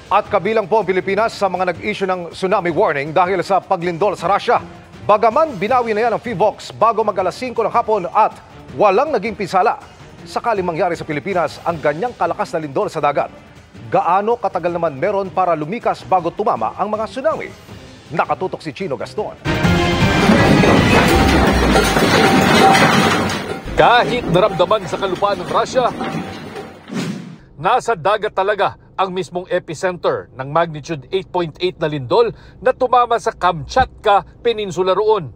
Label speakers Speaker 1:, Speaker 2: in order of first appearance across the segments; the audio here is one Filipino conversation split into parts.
Speaker 1: At kabilang po ang Pilipinas sa mga nag-issue ng tsunami warning dahil sa paglindol sa Russia. Bagaman binawi na yan ang PHIVOLCS bago mag-alas 5 ng hapon at walang naging pinsala. Sakaling mangyari sa Pilipinas ang ganyang kalakas na lindol sa dagat, gaano katagal naman meron para lumikas bago tumama ang mga tsunami? Nakatutok si Chino Gaston.
Speaker 2: Kahit naramdaman sa kalupaan ng Russia, nasa dagat talaga ang mismong epicenter ng magnitude 8.8 na lindol na tumama sa Kamchatka Peninsula roon.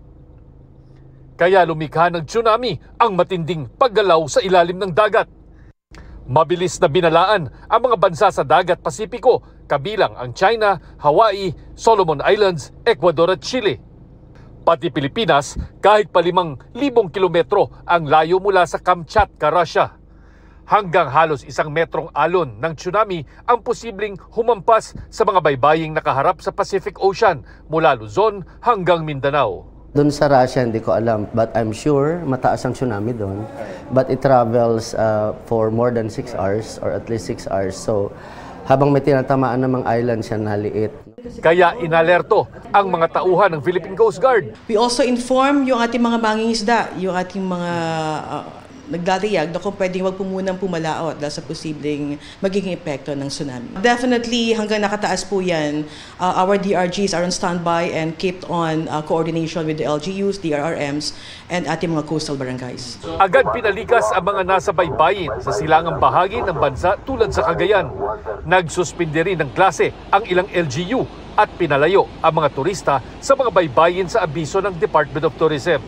Speaker 2: Kaya lumikha ng tsunami ang matinding paggalaw sa ilalim ng dagat. Mabilis na binalaan ang mga bansa sa dagat Pasipiko, kabilang ang China, Hawaii, Solomon Islands, Ecuador at Chile. Pati Pilipinas, kahit pa 5,000 kilometro ang layo mula sa Kamchatka, Russia. Hanggang halos 1 metrong alon ng tsunami ang posibleng humampas sa mga baybaying nakaharap sa Pacific Ocean mula Luzon hanggang Mindanao.
Speaker 3: Doon sa Russia, hindi ko alam, but I'm sure mataas ang tsunami doon. But it travels for more than 6 hours or at least 6 hours. So habang may tinatamaan ng mga island siya na liit.
Speaker 2: Kaya inalerto ang mga tauhan ng Philippine Coast Guard.
Speaker 4: We also inform yung ating mga mangingisda, yung ating mga nagdadayag na kung pwedeng wag po munang pumalaot dahil sa posibleng magiging epekto ng tsunami. Definitely, hanggang nakataas po yan, our DRGs are on standby and kept on coordination with the LGUs, DRRMs, and ating mga coastal barangays.
Speaker 2: Agad pinalikas ang mga nasa baybayin sa silangang bahagi ng bansa tulad sa Cagayan. Nagsuspinde rin ng klase ang ilang LGU at pinalayo ang mga turista sa mga baybayin sa abiso ng Department of Tourism.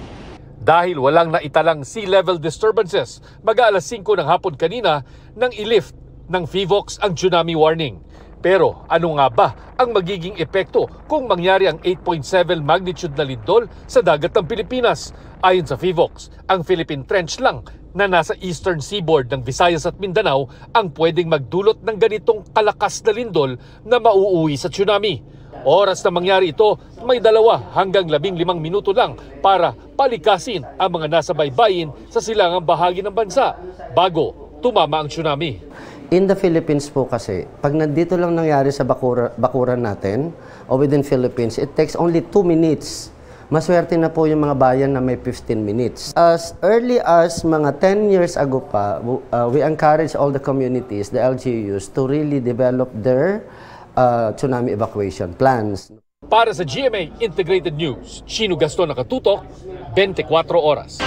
Speaker 2: Dahil walang naitalang sea level disturbances, mag-aalas 5 ng hapon kanina nang ilift ng PHIVOLCS ang tsunami warning. Pero ano nga ba ang magiging epekto kung mangyari ang 8.7 magnitude na lindol sa dagat ng Pilipinas? Ayon sa PHIVOLCS, ang Philippine Trench lang na nasa eastern seaboard ng Visayas at Mindanao ang pwedeng magdulot ng ganitong kalakas na lindol na mauuwi sa tsunami. Oras na mangyari ito, may 2 hanggang 15 minuto lang para palikasin ang mga nasa baybayin sa silangang bahagi ng bansa bago tumama ang tsunami.
Speaker 3: In the Philippines po kasi, pag nandito lang nangyari sa bakuran natin o within Philippines, it takes only 2 minutes. Maswerte na po yung mga bayan na may 15 minutes. As early as mga 10 years ago pa, we encourage all the communities, the LGUs, to really develop their tsunami evacuation plans.
Speaker 2: Para sa GMA Integrated News, Chino Gaston, Nakatutok, 24 oras.